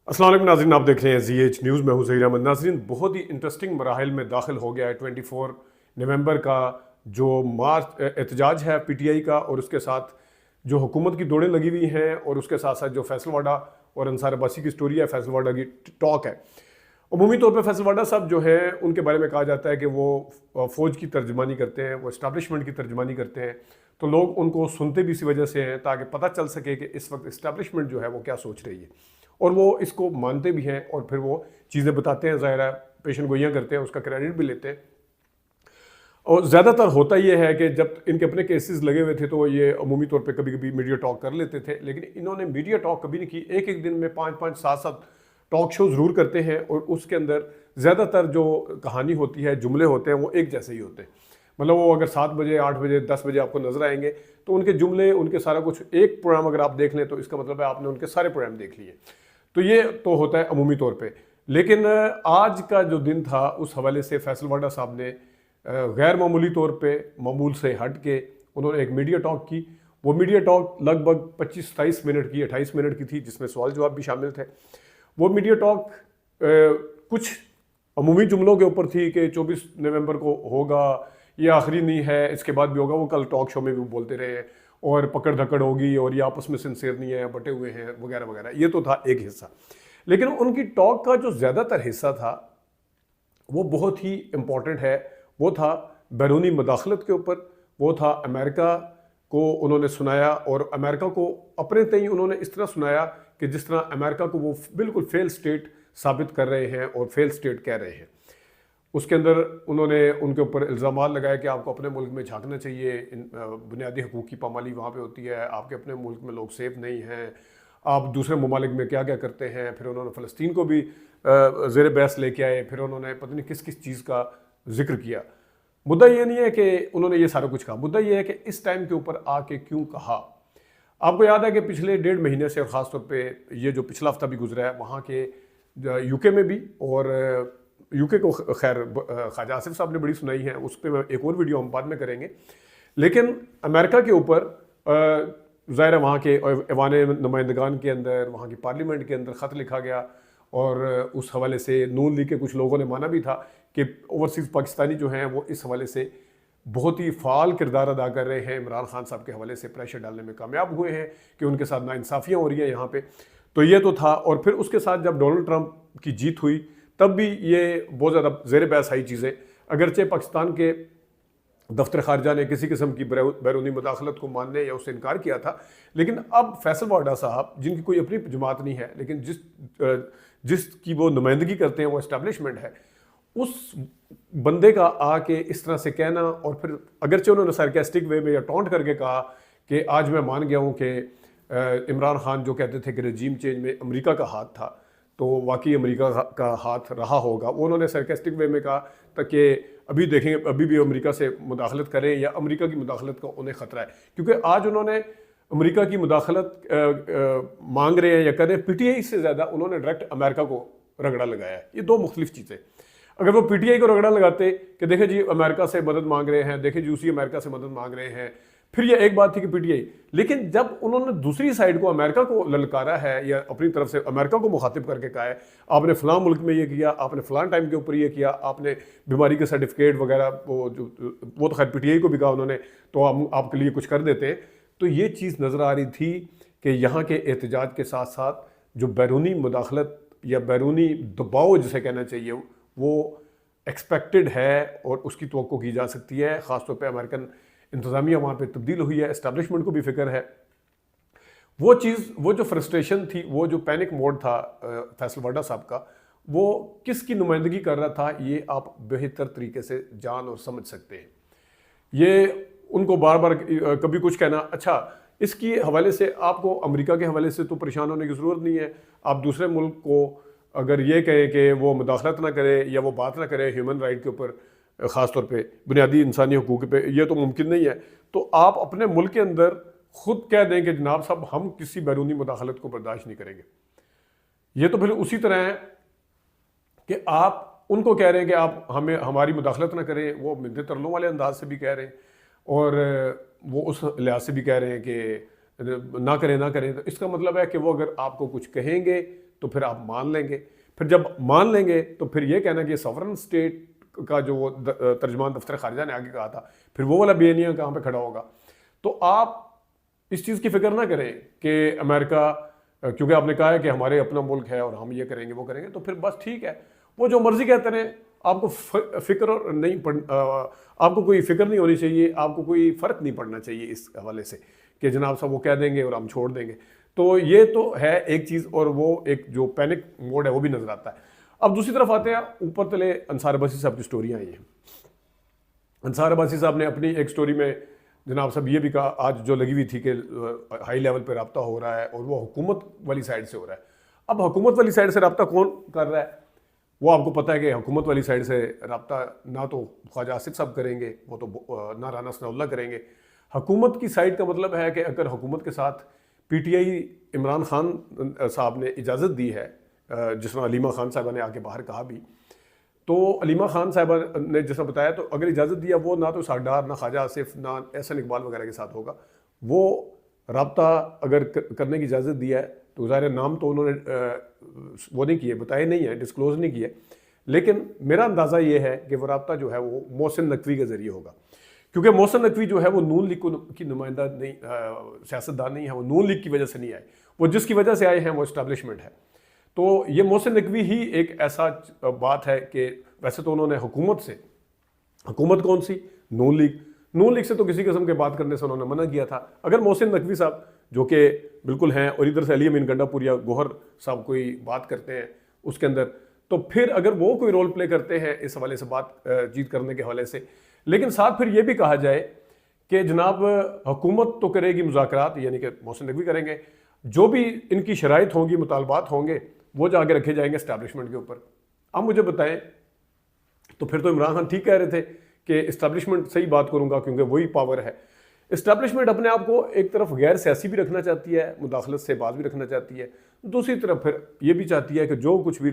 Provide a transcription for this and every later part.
السلام علیکم ناظرین، آپ دیکھ رہے ہیں زی ایچ نیوز. میں ہوں ظہیر احمد. ناظرین، بہت ہی انٹرسٹنگ مراحل میں داخل ہو گیا ہے 24 نومبر کا جو مارچ احتجاج ہے پی ٹی آئی کا، اور اس کے ساتھ جو حکومت کی دوڑیں لگی ہوئی ہیں، اور اس کے ساتھ ساتھ جو فیصل واڈا اور انصار عباسی کی سٹوری ہے، فیصل واڈا کی ٹاک ہے. عمومی طور پہ فیصل واڈا صاحب جو ہیں ان کے بارے میں کہا جاتا ہے کہ وہ فوج کی ترجمانی کرتے ہیں، وہ اسٹیبلشمنٹ کی ترجمانی کرتے ہیں. تو لوگ ان کو سنتے بھی اسی وجہ سے ہیں تاکہ پتہ چل سکے کہ اس وقت اسٹیبلشمنٹ جو ہے وہ کیا سوچ رہی ہے، اور وہ اس کو مانتے بھی ہیں اور پھر وہ چیزیں بتاتے ہیں. ظاہر ہے پیشن گوئیاں کرتے ہیں، اس کا کریڈٹ بھی لیتے ہیں. اور زیادہ تر ہوتا یہ ہے کہ جب ان کے اپنے کیسز لگے ہوئے تھے تو یہ عمومی طور پہ کبھی کبھی میڈیا ٹاک کر لیتے تھے، لیکن انہوں نے میڈیا ٹاک کبھی نہیں کی. ایک ایک دن میں 5 7 ٹاک شو ضرور کرتے ہیں، اور اس کے اندر زیادہ تر جو کہانی ہوتی ہے، جملے ہوتے ہیں، وہ ایک جیسے ہی ہوتے ہیں. مطلب وہ اگر 7 بجے 8 بجے 10 بجے آپ کو نظر آئیں گے تو ان کے جملے، ان کے سارا کچھ ایک پروگرام اگر آپ دیکھ لیں تو اس کا مطلب ہے آپ نے ان کے سارے پروگرام دیکھ لیے. تو یہ تو ہوتا ہے عمومی طور پہ. لیکن آج کا جو دن تھا اس حوالے سے فیصل واڈا صاحب نے غیر معمولی طور پہ معمول سے ہٹ کے انہوں نے ایک میڈیا ٹاک کی. وہ میڈیا ٹاک لگ بھگ 25-27 منٹ کی، 28 منٹ کی تھی، جس میں سوال جواب بھی شامل تھے. وہ میڈیا ٹاک کچھ عمومی جملوں کے اوپر تھی کہ 24 نومبر کو ہوگا، یہ آخری نہیں ہے، اس کے بعد بھی ہوگا. وہ کل ٹاک شو میں بھی بولتے رہے، اور پکڑ دھکڑ ہوگی، اور یہ آپس میں سنسیئر نہیں ہے، بٹے ہوئے ہیں، وغیرہ وغیرہ. یہ تو تھا ایک حصہ. لیکن ان کی ٹاک کا جو زیادہ تر حصہ تھا وہ بہت ہی امپورٹنٹ ہے. وہ تھا بیرونی مداخلت کے اوپر. وہ تھا امریکہ کو انہوں نے سنایا، اور امریکہ کو اپنے تئیں انہوں نے اس طرح سنایا کہ جس طرح امریکہ کو وہ بالکل فیل سٹیٹ ثابت کر رہے ہیں اور فیل سٹیٹ کہہ رہے ہیں. اس کے اندر انہوں نے ان کے اوپر الزامات لگائے کہ آپ کو اپنے ملک میں جھانکنا چاہیے، بنیادی حقوق کی پامالی وہاں پہ ہوتی ہے، آپ کے اپنے ملک میں لوگ سیف نہیں ہیں، آپ دوسرے ممالک میں کیا کیا کرتے ہیں. پھر انہوں نے فلسطین کو بھی زیر بحث لے کے آئے. پھر انہوں نے پتہ نہیں کس کس چیز کا ذکر کیا. مدعا یہ نہیں ہے کہ انہوں نے یہ سارا کچھ کہا، مدعا یہ ہے کہ اس ٹائم کے اوپر آ کے کیوں کہا. آپ کو یاد ہے کہ پچھلے 1.5 مہینے سے، اور خاص طور پہ یہ جو پچھلا ہفتہ بھی گزرا ہے وہاں کے یو کے میں بھی، اور یو کے کو خیر خواجہ آصف صاحب نے بڑی سنائی ہے، اس پہ ایک اور ویڈیو ہم بعد میں کریں گے. لیکن امریکہ کے اوپر ظاہر ہے وہاں کے ایوان نمائندگان کے اندر، وہاں کی پارلیمنٹ کے اندر خط لکھا گیا، اور اس حوالے سے نون لیگ کے کچھ لوگوں نے مانا بھی تھا کہ اوورسیز پاکستانی جو ہیں وہ اس حوالے سے بہت ہی فعال کردار ادا کر رہے ہیں. عمران خان صاحب کے حوالے سے پریشر ڈالنے میں کامیاب ہوئے ہیں کہ ان کے ساتھ ناانصافیاں ہو رہی ہیں یہاں پہ. تو یہ تو تھا. اور پھر اس کے ساتھ جب ڈونلڈ ٹرمپ کی جیت ہوئی تب بھی یہ بہت زیادہ زیر بحث آئی چیزیں. اگرچہ پاکستان کے دفتر خارجہ نے کسی قسم کی بیرونی مداخلت کو ماننے یا اس سے انکار کیا تھا، لیکن اب فیصل واڈا صاحب جن کی کوئی اپنی جماعت نہیں ہے، لیکن جس کی وہ نمائندگی کرتے ہیں وہ اسٹیبلشمنٹ ہے، اس بندے کا آ کے اس طرح سے کہنا، اور پھر اگرچہ انہوں نے سارکیسٹک وے میں یا ٹونٹ کر کے کہا کہ آج میں مان گیا ہوں کہ عمران خان جو کہتے تھے کہ رجیم چینج میں امریکہ کا ہاتھ تھا، تو واقعی امریکہ کا ہاتھ رہا ہوگا. وہ انہوں نے سارکیسٹک وے میں کہا تاکہ ابھی دیکھیں ابھی بھی امریکہ سے مداخلت کریں یا امریکہ کی مداخلت کا انہیں خطرہ ہے، کیونکہ آج انہوں نے امریکہ کی مداخلت مانگ رہے ہیں یا کر رہے ہیں. پی ٹی آئی سے زیادہ انہوں نے ڈائریکٹ امریکہ کو رگڑا لگایا ہے. یہ دو مختلف چیزیں. اگر وہ پی ٹی آئی کو رگڑا لگاتے کہ دیکھیں جی امریکہ سے مدد مانگ رہے ہیں، دیکھیں جی اسی امریکہ سے مدد مانگ رہے ہیں، پھر یہ ایک بات تھی کہ پی ٹی آئی. لیکن جب انہوں نے دوسری سائڈ کو امریکہ کو للکارا ہے یا اپنی طرف سے امریکہ کو مخاطب کر کے کہا ہے آپ نے فلاں ملک میں یہ کیا، آپ نے فلاں ٹائم کے اوپر یہ کیا، آپ نے بیماری کے سرٹیفکیٹ وغیرہ وہ تو خیر پی ٹی آئی کو بھی کہا انہوں نے، تو ہم آپ کے لیے کچھ کر دیتے ہیں. تو یہ چیز نظر آ رہی تھی کہ یہاں کے احتجاج کے ساتھ ساتھ جو بیرونی مداخلت یا بیرونی دباؤ جسے کہنا چاہیے وہ ایکسپیکٹڈ ہے اور اس کی توقع کی جا سکتی ہے. خاص طور پہ امریکن انتظامیہ وہاں پہ تبدیل ہوئی ہے، اسٹیبلشمنٹ کو بھی فکر ہے. وہ چیز، وہ جو فرسٹریشن تھی، وہ جو پینک موڈ تھا فیصل واڈا صاحب کا، وہ کس کی نمائندگی کر رہا تھا یہ آپ بہتر طریقے سے جان اور سمجھ سکتے ہیں. یہ ان کو بار بار کبھی کچھ کہنا. اچھا اس کی حوالے سے آپ کو امریکہ کے حوالے سے تو پریشان ہونے کی ضرورت نہیں ہے. آپ دوسرے ملک کو اگر یہ کہیں کہ وہ مداخلت نہ کرے یا وہ بات نہ کرے ہیومن رائٹ کے اوپر، خاص طور پہ بنیادی انسانی حقوق پہ، یہ تو ممکن نہیں ہے. تو آپ اپنے ملک کے اندر خود کہہ دیں کہ جناب صاحب ہم کسی بیرونی مداخلت کو برداشت نہیں کریں گے. یہ تو پھر اسی طرح ہے کہ آپ ان کو کہہ رہے ہیں کہ آپ ہمیں ہماری مداخلت نہ کریں، وہ منت ترلوں والے انداز سے بھی کہہ رہے ہیں، اور وہ اس لحاظ سے بھی کہہ رہے ہیں کہ نہ کریں نہ کریں. تو اس کا مطلب ہے کہ وہ اگر آپ کو کچھ کہیں گے تو پھر آپ مان لیں گے. پھر جب مان لیں گے تو پھر یہ کہنا کہ یہ سورن اسٹیٹ کا جو ترجمان دفتر خارجہ نے آگے کہا تھا, پھر وہ والا بیانیہ کہاں پہ کھڑا ہوگا. تو آپ اس چیز کی فکر نہ کریں کہ امریکہ, کیونکہ آپ نے کہا ہے کہ ہمارے اپنا ملک ہے اور ہم یہ کریں گے وہ کریں گے, تو پھر بس ٹھیک ہے, وہ جو مرضی کہتے رہیں, آپ کو فکر نہیں آپ کو کوئی فکر نہیں ہونی چاہیے, آپ کو کوئی فرق نہیں پڑنا چاہیے اس حوالے سے کہ جناب صاحب وہ کہہ دیں گے اور ہم چھوڑ دیں گے. تو یہ تو ہے ایک چیز, اور وہ ایک جو پینک موڈ ہے وہ بھی نظر آتا ہے. اب دوسری طرف آتے ہیں, اوپر تلے انصار عباسی صاحب کی سٹوریاں آئی ہیں. انصار عباسی صاحب نے اپنی ایک سٹوری میں جناب صاحب یہ بھی کہا آج جو لگی ہوئی تھی کہ ہائی لیول پہ رابطہ ہو رہا ہے اور وہ حکومت والی سائڈ سے ہو رہا ہے. اب حکومت والی سائڈ سے رابطہ کون کر رہا ہے, وہ آپ کو پتہ ہے کہ حکومت والی سائڈ سے رابطہ نہ تو خواجہ آصف صاحب کریں گے, وہ تو نہ رانا ثناء اللہ کریں گے. حکومت کی سائڈ کا مطلب ہے کہ اگر حکومت کے ساتھ P T I Imran Khan صاحب نے اجازت دی ہے, جس طرح علیمہ خان صاحبہ نے آگے باہر کہا بھی, تو علیمہ خان صاحبہ نے جیسا بتایا, تو اگر اجازت دیا وہ نہ تو ساڈار, نہ خواجہ آصف, نہ احسن اقبال وغیرہ کے ساتھ ہوگا. وہ رابطہ اگر کرنے کی اجازت دی ہے تو ظاہر نام تو انہوں نے وہ نہیں کیے, بتائے نہیں ہیں, ڈسکلوز نہیں کیے, لیکن میرا اندازہ یہ ہے کہ وہ رابطہ جو ہے وہ محسن نقوی کے ذریعے ہوگا, کیونکہ محسن نقوی جو ہے وہ نون لیگ کی نمائندہ نہیں, سیاستدان نہیں ہے, وہ نون لیگ کی وجہ سے نہیں آئے, وہ جس کی وجہ سے آئے ہیں وہ اسٹیبلشمنٹ ہے. تو یہ محسن نقوی ہی ایک ایسا بات ہے کہ ویسے تو انہوں نے حکومت سے, حکومت کون سی, نون لیگ سے تو کسی قسم کے بات کرنے سے انہوں نے منع کیا تھا. اگر محسن نقوی صاحب جو کہ بالکل ہیں, اور ادھر سے علی امین گنڈا پوریا گوہر صاحب کوئی بات کرتے ہیں اس کے اندر, تو پھر اگر وہ کوئی رول پلے کرتے ہیں اس حوالے سے, بات چیت کرنے کے حوالے سے, لیکن ساتھ پھر یہ بھی کہا جائے کہ جناب حکومت تو کرے گی مذاکرات, یعنی کہ محسن نقوی کریں گے, جو بھی ان کی شرائط ہوں گی, مطالبات ہوں گے, وہ جا کے رکھے جائیں گے اسٹیبلشمنٹ کے اوپر. اب مجھے بتائیں, تو پھر تو عمران خان ٹھیک کہہ رہے تھے کہ اسٹیبلشمنٹ سے ہی بات کروں گا کیونکہ وہی پاور ہے. اسٹیبلشمنٹ اپنے آپ کو ایک طرف غیر سیاسی بھی رکھنا چاہتی ہے, مداخلت سے باز بھی رکھنا چاہتی ہے, دوسری طرف پھر یہ بھی چاہتی ہے کہ جو کچھ بھی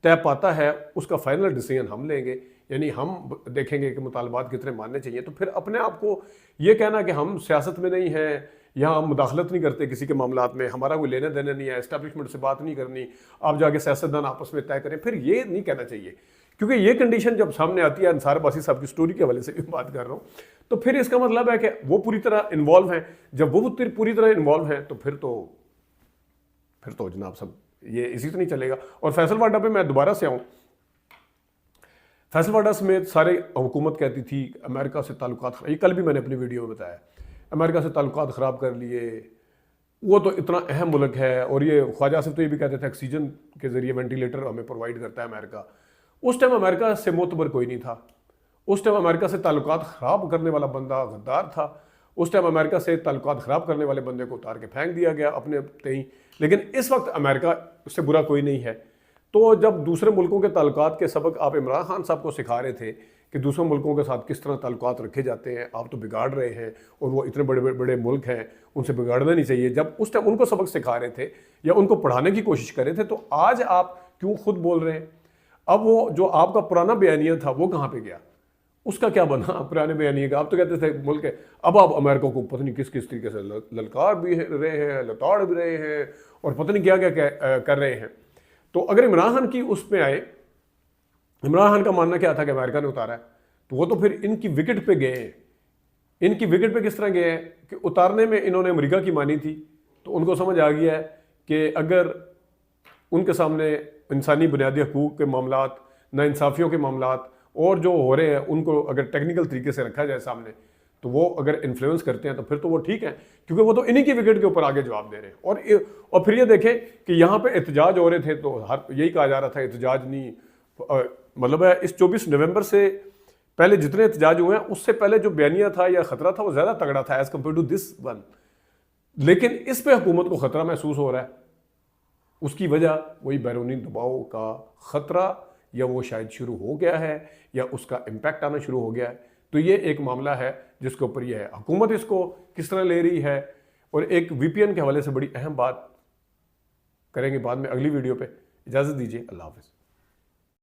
طے پاتا ہے اس کا فائنل ڈیسیژن ہم لیں گے, یعنی ہم دیکھیں گے کہ مطالبات کتنے ماننے چاہیے. تو پھر اپنے آپ کو یہ کہنا کہ ہم سیاست میں نہیں ہیں, یہاں ہم مداخلت نہیں کرتے کسی کے معاملات میں, ہمارا کوئی لینے دینے نہیں ہے, اسٹیبلشمنٹ سے بات نہیں کرنی, آپ جا کے سیاستدان آپس میں طے کریں, پھر یہ نہیں کہنا چاہیے. کیونکہ یہ کنڈیشن جب سامنے آتی ہے, انصار عباسی صاحب کی سٹوری کے حوالے سے بھی بات کر رہا ہوں, تو پھر اس کا مطلب ہے کہ وہ پوری طرح انوالو ہیں. جب وہ پوری طرح انوالو ہیں تو پھر تو جناب صاحب یہ اسی سے نہیں چلے گا. اور فیصل واڈا پہ میں دوبارہ سے آؤں, فیصل واڈا سمیت سارے حکومت کہتی تھی امریکہ سے تعلقات, یہ کل بھی میں نے اپنی ویڈیو میں بتایا, امریکہ سے تعلقات خراب کر لیے, وہ تو اتنا اہم ملک ہے. اور یہ خواجہ آصف تو یہ بھی کہتے تھے آکسیجن کے ذریعے وینٹیلیٹر ہمیں پرووائڈ کرتا ہے امریکہ. اس ٹائم امریکہ سے معتبر کوئی نہیں تھا, اس ٹائم امریکہ سے تعلقات خراب کرنے والا بندہ غدار تھا, اس ٹائم امریکہ سے تعلقات خراب کرنے والے بندے کو اتار کے پھینک دیا گیا اپنے تئیں. لیکن اس وقت امریکہ سے برا کوئی نہیں ہے. تو جب دوسرے ملکوں کے تعلقات کے سبق آپ عمران خان صاحب کو سکھا رہے تھے کہ دوسرے ملکوں کے ساتھ کس طرح تعلقات رکھے جاتے ہیں, آپ تو بگاڑ رہے ہیں, اور وہ اتنے بڑے بڑے ملک ہیں, ان سے بگاڑنا نہیں چاہیے, جب اس ٹائم ان کو سبق سکھا رہے تھے یا ان کو پڑھانے کی کوشش کر رہے تھے, تو آج آپ کیوں خود بول رہے ہیں؟ اب وہ جو آپ کا پرانا بیانیہ تھا وہ کہاں پہ گیا, اس کا کیا بنا پرانے بیانیے کا؟ آپ تو کہتے تھے ملک ہے, اب آپ امریکہ کو پتہ نہیں کس طریقے سے للکار بھی رہے ہیں, لتاڑ بھی رہے ہیں, اور پتہ نہیں کیا کیا کر رہے ہیں. تو اگر عمران خان کی اس پہ آئے, عمران خان کا ماننا کیا تھا کہ امریکہ نے اتارا ہے, تو وہ تو پھر ان کی وکٹ پہ گئے ہیں. ان کی وکٹ پہ کس طرح گئے ہیں کہ اتارنے میں انہوں نے امریکہ کی مانی تھی, تو ان کو سمجھ آ گیا ہے کہ اگر ان کے سامنے انسانی بنیادی حقوق کے معاملات, ناانصافیوں کے معاملات اور جو ہو رہے ہیں ان کو اگر ٹیکنیکل طریقے سے رکھا جائے سامنے, تو وہ اگر انفلوئنس کرتے ہیں تو پھر تو وہ ٹھیک ہیں, کیونکہ وہ تو انہی کی وکٹ کے اوپر آگے جواب دے رہے ہیں. اور پھر یہ دیکھیں کہ یہاں پہ احتجاج ہو رہے تھے تو یہی کہا جا رہا تھا احتجاج نہیں, مطلب ہے اس 24 نومبر سے پہلے جتنے احتجاج ہوئے ہیں اس سے پہلے جو بیانیہ تھا یا خطرہ تھا وہ زیادہ تگڑا تھا as compare to this one. لیکن اس پہ حکومت کو خطرہ محسوس ہو رہا ہے, اس کی وجہ وہی بیرونی دباؤ کا خطرہ, یا وہ شاید شروع ہو گیا ہے یا اس کا امپیکٹ آنا شروع ہو گیا ہے. تو یہ ایک معاملہ ہے جس کے اوپر یہ ہے حکومت اس کو کس طرح لے رہی ہے. اور ایک وی پی این کے حوالے سے بڑی اہم بات کریں گے بعد میں اگلی ویڈیو پہ. اجازت دیجیے, اللہ حافظ.